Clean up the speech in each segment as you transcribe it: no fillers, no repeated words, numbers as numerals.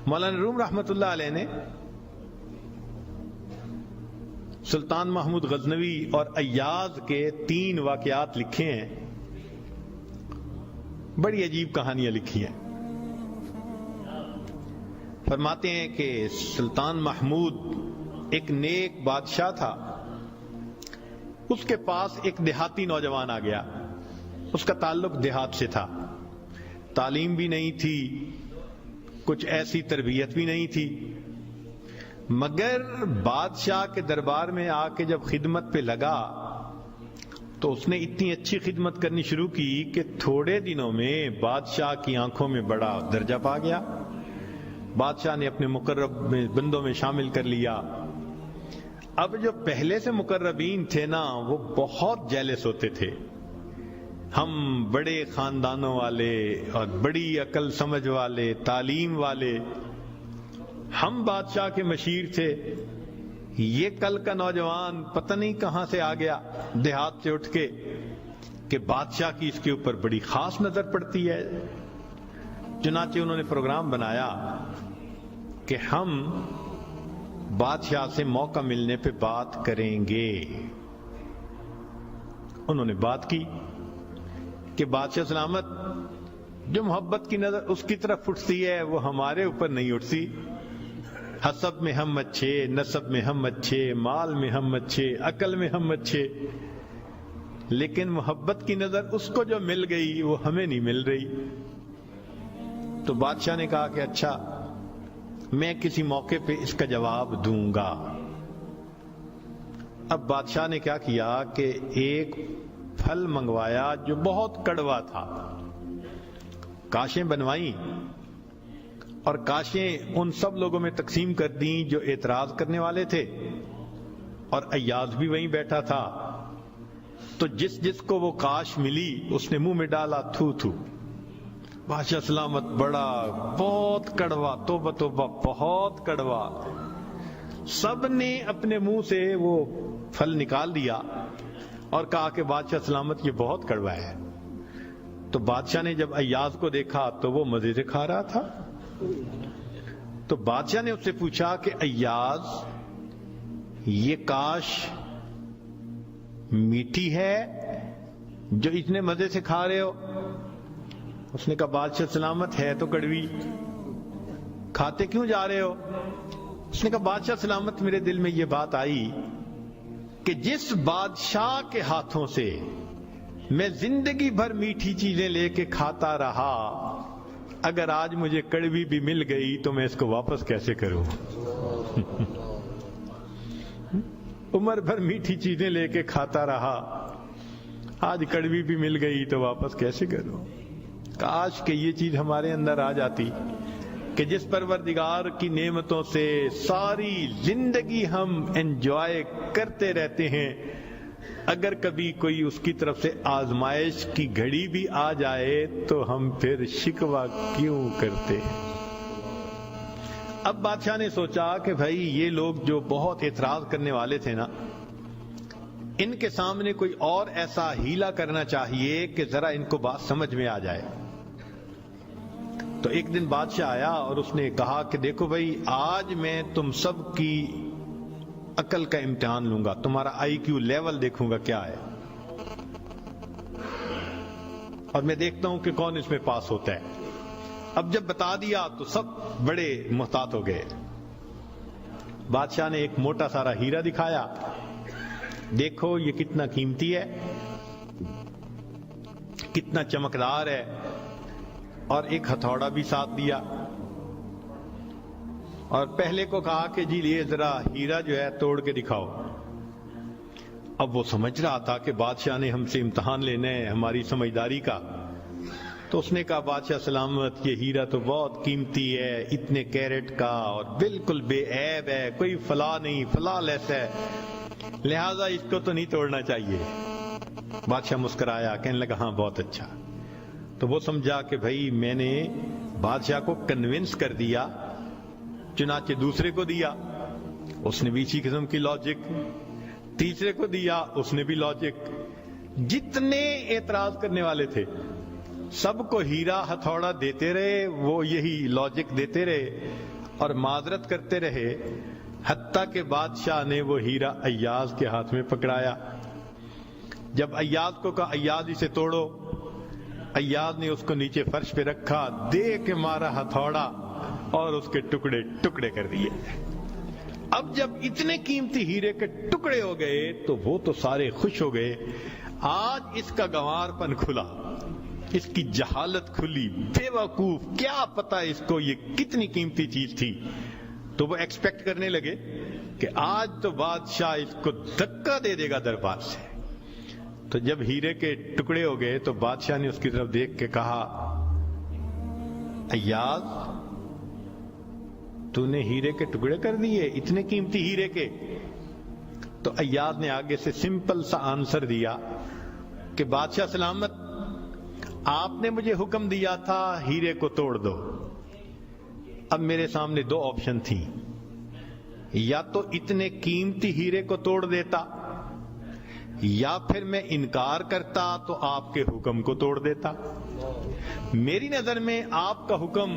مولانا روم رحمۃ اللہ علیہ نے سلطان محمود غزنوی اور ایاز کے 3 واقعات لکھے ہیں، بڑی عجیب کہانیاں لکھی ہیں۔ فرماتے ہیں کہ سلطان محمود ایک نیک بادشاہ تھا، اس کے پاس ایک دیہاتی نوجوان آ گیا، اس کا تعلق دیہات سے تھا، تعلیم بھی نہیں تھی، کچھ ایسی تربیت بھی نہیں تھی، مگر بادشاہ کے دربار میں آ کے جب خدمت پہ لگا تو اس نے اتنی اچھی خدمت کرنی شروع کی کہ تھوڑے دنوں میں بادشاہ کی آنکھوں میں بڑا درجہ پا گیا، بادشاہ نے اپنے مقرب بندوں میں شامل کر لیا۔ اب جو پہلے سے مقربین تھے نا وہ بہت جیلس ہوتے تھے، ہم بڑے خاندانوں والے اور بڑی عقل سمجھ والے، تعلیم والے، ہم بادشاہ کے مشیر تھے، یہ کل کا نوجوان پتہ نہیں کہاں سے آ گیا دیہات سے اٹھ کے کہ بادشاہ کی اس کے اوپر بڑی خاص نظر پڑتی ہے۔ چنانچہ انہوں نے پروگرام بنایا کہ ہم بادشاہ سے موقع ملنے پہ بات کریں گے۔ انہوں نے بات کی کہ بادشاہ سلامت، جو محبت کی نظر اس کی طرف اٹھتی ہے وہ ہمارے اوپر نہیں اٹھتی، حسب میں ہم اچھے، نسب میں ہم اچھے، مال میں ہم اچھے، عقل میں ہم اچھے، لیکن محبت کی نظر اس کو جو مل گئی وہ ہمیں نہیں مل رہی۔ تو بادشاہ نے کہا کہ اچھا میں کسی موقع پہ اس کا جواب دوں گا۔ اب بادشاہ نے کیا کیا کہ ایک پھل منگوایا جو بہت کڑوا تھا، کاشیں بنوائیں اور کاشیں ان سب لوگوں میں تقسیم کر دیں جو اعتراض کرنے والے تھے، اور ایاز بھی وہیں بیٹھا تھا، تو جس جس کو وہ کاش ملی اس نے منہ میں ڈالا تھو تھو۔ بادشاہ سلامت بڑا بہت کڑوا، توبہ توبہ بہت کڑوا، سب نے اپنے منہ سے وہ پھل نکال دیا اور کہا کہ بادشاہ سلامت یہ بہت کڑوا ہے۔ تو بادشاہ نے جب ایاز کو دیکھا تو وہ مزے سے کھا رہا تھا، تو بادشاہ نے اس سے پوچھا کہ ایاز یہ کاش میٹھی ہے جو اتنے مزے سے کھا رہے ہو؟ اس نے کہا بادشاہ سلامت ہے تو کڑوی، کھاتے کیوں جا رہے ہو؟ اس نے کہا بادشاہ سلامت میرے دل میں یہ بات آئی کہ جس بادشاہ کے ہاتھوں سے میں زندگی بھر میٹھی چیزیں لے کے کھاتا رہا، اگر آج مجھے کڑوی بھی مل گئی تو میں اس کو واپس کیسے کروں؟ عمر بھر میٹھی چیزیں لے کے کھاتا رہا، آج کڑوی بھی مل گئی تو واپس کیسے کروں؟ کاش کہ یہ چیز ہمارے اندر آ جاتی کہ جس پروردگار کی نعمتوں سے ساری زندگی ہم انجوائے کرتے رہتے ہیں، اگر کبھی کوئی اس کی طرف سے آزمائش کی گھڑی بھی آ جائے تو ہم پھر شکوہ کیوں کرتے ہیں؟ اب بادشاہ نے سوچا کہ بھائی یہ لوگ جو بہت اعتراض کرنے والے تھے نا، ان کے سامنے کوئی اور ایسا ہیلا کرنا چاہیے کہ ذرا ان کو بات سمجھ میں آ جائے۔ تو ایک دن بادشاہ آیا اور اس نے کہا کہ دیکھو بھائی آج میں تم سب کی عقل کا امتحان لوں گا، تمہارا آئی کیو لیول دیکھوں گا کیا ہے، اور میں دیکھتا ہوں کہ کون اس میں پاس ہوتا ہے۔ اب جب بتا دیا تو سب بڑے محتاط ہو گئے۔ بادشاہ نے ایک موٹا سارا ہیرا دکھایا، دیکھو یہ کتنا قیمتی ہے، کتنا چمکدار ہے، اور ایک ہتھوڑا بھی ساتھ دیا، اور پہلے کو کہا کہ جی یہ ذرا ہیرا جو ہے توڑ کے دکھاؤ۔ اب وہ سمجھ رہا تھا کہ بادشاہ نے ہم سے امتحان لینا ہے ہماری سمجھداری کا، تو اس نے کہا بادشاہ سلامت یہ ہیرا تو بہت قیمتی ہے، اتنے کیرٹ کا اور بالکل بے عیب ہے، کوئی فلاں نہیں، فلاں لیس ہے، لہذا اس کو تو نہیں توڑنا چاہیے۔ بادشاہ مسکرایا، کہنے لگا ہاں بہت اچھا۔ تو وہ سمجھا کہ بھائی میں نے بادشاہ کو کنونس کر دیا، چنانچہ دوسرے کو دیا، اس نے بھی اسی قسم کی لاجک، تیسرے کو دیا، اس نے بھی لاجک، جتنے اعتراض کرنے والے تھے سب کو ہیرا ہتھوڑا دیتے رہے، وہ یہی لاجک دیتے رہے اور معذرت کرتے رہے، حتیٰ کہ بادشاہ نے وہ ہیرا ایاز کے ہاتھ میں پکڑایا۔ جب ایاز کو کہا ایاز اسے توڑو، ایاز نے اس کو نیچے فرش پہ رکھا، دے کے مارا ہتھوڑا اور اس کے ٹکڑے ٹکڑے کر دیے۔ اب جب اتنے قیمتی ہیرے کے ٹکڑے ہو گئے تو وہ تو سارے خوش ہو گئے، آج اس کا گنوار پن کھلا، اس کی جہالت کھلی، بے وقوف، کیا پتا اس کو یہ کتنی قیمتی چیز تھی۔ تو وہ ایکسپیکٹ کرنے لگے کہ آج تو بادشاہ اس کو دھکا دے دے گا دربار سے۔ تو جب ہیرے کے ٹکڑے ہو گئے تو بادشاہ نے اس کی طرف دیکھ کے کہا، ایاز تو نے ہیرے کے ٹکڑے کر دیے، اتنے قیمتی ہیرے کے؟ تو ایاز نے آگے سے سمپل سا آنسر دیا کہ بادشاہ سلامت، آپ نے مجھے حکم دیا تھا ہیرے کو توڑ دو۔ اب میرے سامنے دو آپشن تھی، یا تو اتنے قیمتی ہیرے کو توڑ دیتا، یا پھر میں انکار کرتا تو آپ کے حکم کو توڑ دیتا۔ میری نظر میں آپ کا حکم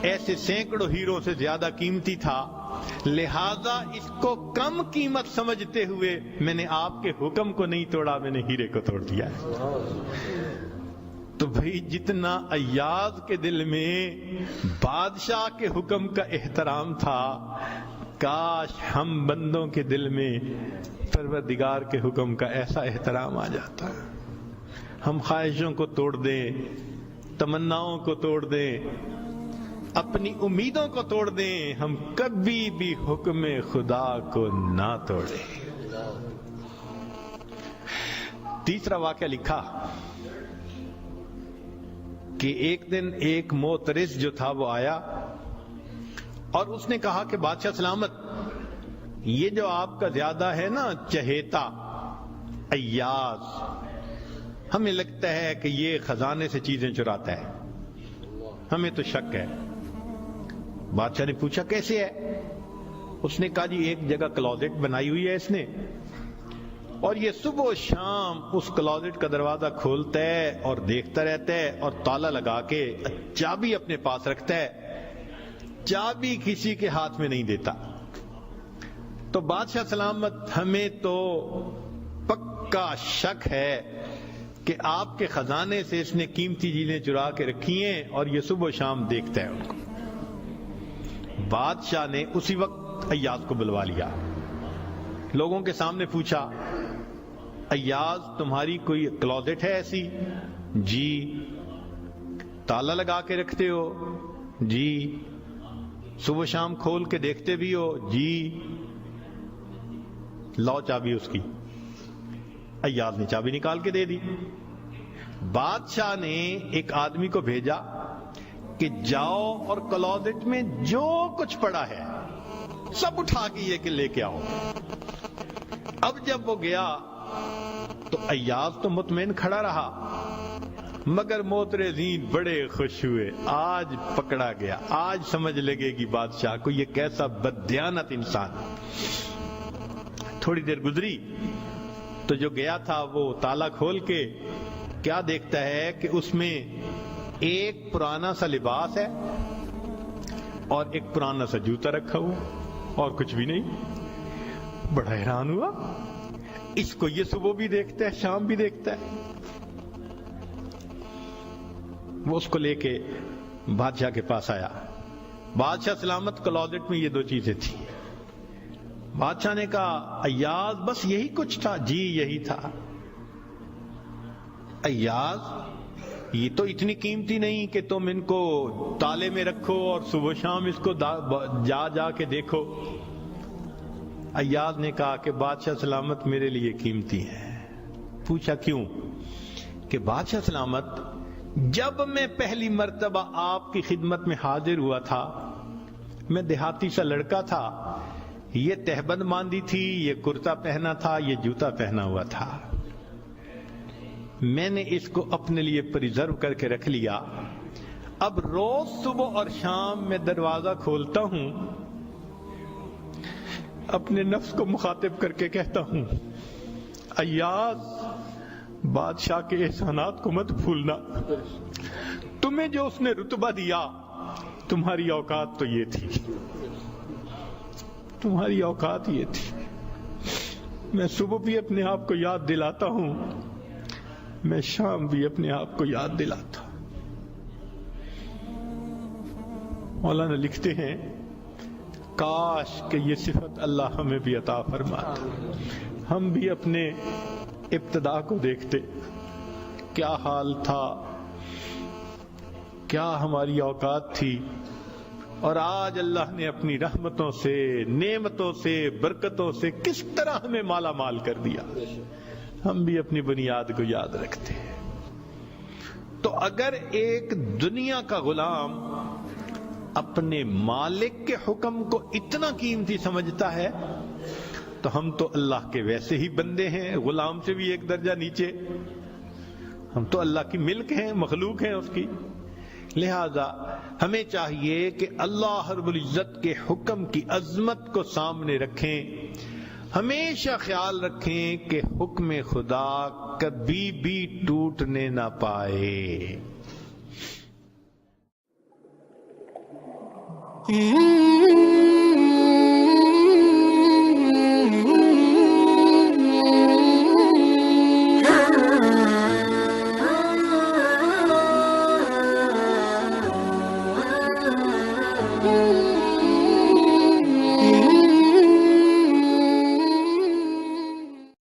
ایسے سینکڑوں ہیروں سے زیادہ قیمتی تھا، لہذا اس کو کم قیمت سمجھتے ہوئے میں نے آپ کے حکم کو نہیں توڑا، میں نے ہیرے کو توڑ دیا۔ تو بھئی جتنا ایاز کے دل میں بادشاہ کے حکم کا احترام تھا، کاش ہم بندوں کے دل میں پروردگار کے حکم کا ایسا احترام آ جاتا۔ ہم خواہشوں کو توڑ دیں، تمناؤں کو توڑ دیں، اپنی امیدوں کو توڑ دیں، ہم کبھی بھی حکم خدا کو نہ توڑیں۔ تیسرا واقعہ لکھا کہ ایک دن ایک معترض جو تھا وہ آیا اور اس نے کہا کہ بادشاہ سلامت، یہ جو آپ کا زیادہ ہے نا چہیتا ایاز، ہمیں لگتا ہے کہ یہ خزانے سے چیزیں چراتا ہے، ہمیں تو شک ہے۔ بادشاہ نے پوچھا کیسے ہے؟ اس نے کہا جی ایک جگہ کلوزٹ بنائی ہوئی ہے اس نے، اور یہ صبح و شام اس کلوزٹ کا دروازہ کھولتا ہے اور دیکھتا رہتا ہے اور تالا لگا کے چابی اپنے پاس رکھتا ہے، چابی کسی کے ہاتھ میں نہیں دیتا۔ تو بادشاہ سلامت، ہمیں تو پکا شک ہے کہ آپ کے خزانے سے اس نے قیمتی چیزیں چرا کے رکھی ہیں اور یہ صبح و شام دیکھتا ہے ان کو۔ بادشاہ نے اسی وقت ایاز کو بلوا لیا، لوگوں کے سامنے پوچھا، ایاز تمہاری کوئی کلوزٹ ہے ایسی؟ جی۔ تالا لگا کے رکھتے ہو؟ جی۔ صبح شام کھول کے دیکھتے بھی ہو؟ جی۔ لاؤ چابی اس کی۔ ایاز نے چابی نکال کے دے دی۔ بادشاہ نے ایک آدمی کو بھیجا کہ جاؤ اور کلوزٹ میں جو کچھ پڑا ہے سب اٹھا کے یہ کہ لے کے آؤ۔ اب جب وہ گیا تو ایاز تو مطمئن کھڑا رہا، مگر معترضین بڑے خوش ہوئے، آج پکڑا گیا، آج سمجھ لگے گی بادشاہ کو یہ کیسا بددیانت انسان۔ تھوڑی دیر گزری تو جو گیا تھا وہ تالا کھول کے کیا دیکھتا ہے کہ اس میں ایک پرانا سا لباس ہے اور ایک پرانا سا جوتا رکھا ہوا اور کچھ بھی نہیں۔ بڑا حیران ہوا، اس کو یہ صبح بھی دیکھتا ہے شام بھی دیکھتا ہے۔ وہ اس کو لے کے بادشاہ کے پاس آیا۔ بادشاہ سلامت، کلوزٹ میں یہ دو چیزیں تھیں۔ بادشاہ نے کہا ایاز بس یہی کچھ تھا؟ جی یہی تھا۔ ایاز یہ تو اتنی قیمتی نہیں کہ تم ان کو تالے میں رکھو اور صبح شام اس کو جا جا کے دیکھو۔ ایاز نے کہا کہ بادشاہ سلامت میرے لیے قیمتی ہے۔ پوچھا کیوں؟ کہ بادشاہ سلامت، جب میں پہلی مرتبہ آپ کی خدمت میں حاضر ہوا تھا، میں دیہاتی سا لڑکا تھا، یہ تہبند باندھی تھی، یہ کرتا پہنا تھا، یہ جوتا پہنا ہوا تھا، میں نے اس کو اپنے لیے پریزرو کر کے رکھ لیا۔ اب روز صبح اور شام میں دروازہ کھولتا ہوں، اپنے نفس کو مخاطب کر کے کہتا ہوں ایاز بادشاہ کے احسانات کو مت بھولنا، تمہیں جو اس نے رتبہ دیا، تمہاری اوقات تو یہ تھی، تمہاری اوقات یہ تھی۔ میں صبح بھی اپنے آپ کو یاد دلاتا ہوں، میں شام بھی اپنے آپ کو یاد دلاتا ہوں۔ مولانا لکھتے ہیں کاش کہ یہ صفت اللہ ہمیں بھی عطا فرماتا، ہم بھی اپنے ابتدا کو دیکھتے، کیا حال تھا، کیا ہماری اوقات تھی، اور آج اللہ نے اپنی رحمتوں سے، نعمتوں سے، برکتوں سے کس طرح ہمیں مالا مال کر دیا، ہم بھی اپنی بنیاد کو یاد رکھتے ہیں۔ تو اگر ایک دنیا کا غلام اپنے مالک کے حکم کو اتنا قیمتی سمجھتا ہے تو ہم تو اللہ کے ویسے ہی بندے ہیں، غلام سے بھی ایک درجہ نیچے، ہم تو اللہ کی ملک ہیں، مخلوق ہیں اس کی۔ لہذا ہمیں چاہیے کہ اللہ رب العزت کے حکم کی عظمت کو سامنے رکھیں، ہمیشہ خیال رکھیں کہ حکم خدا کبھی بھی ٹوٹنے نہ پائے۔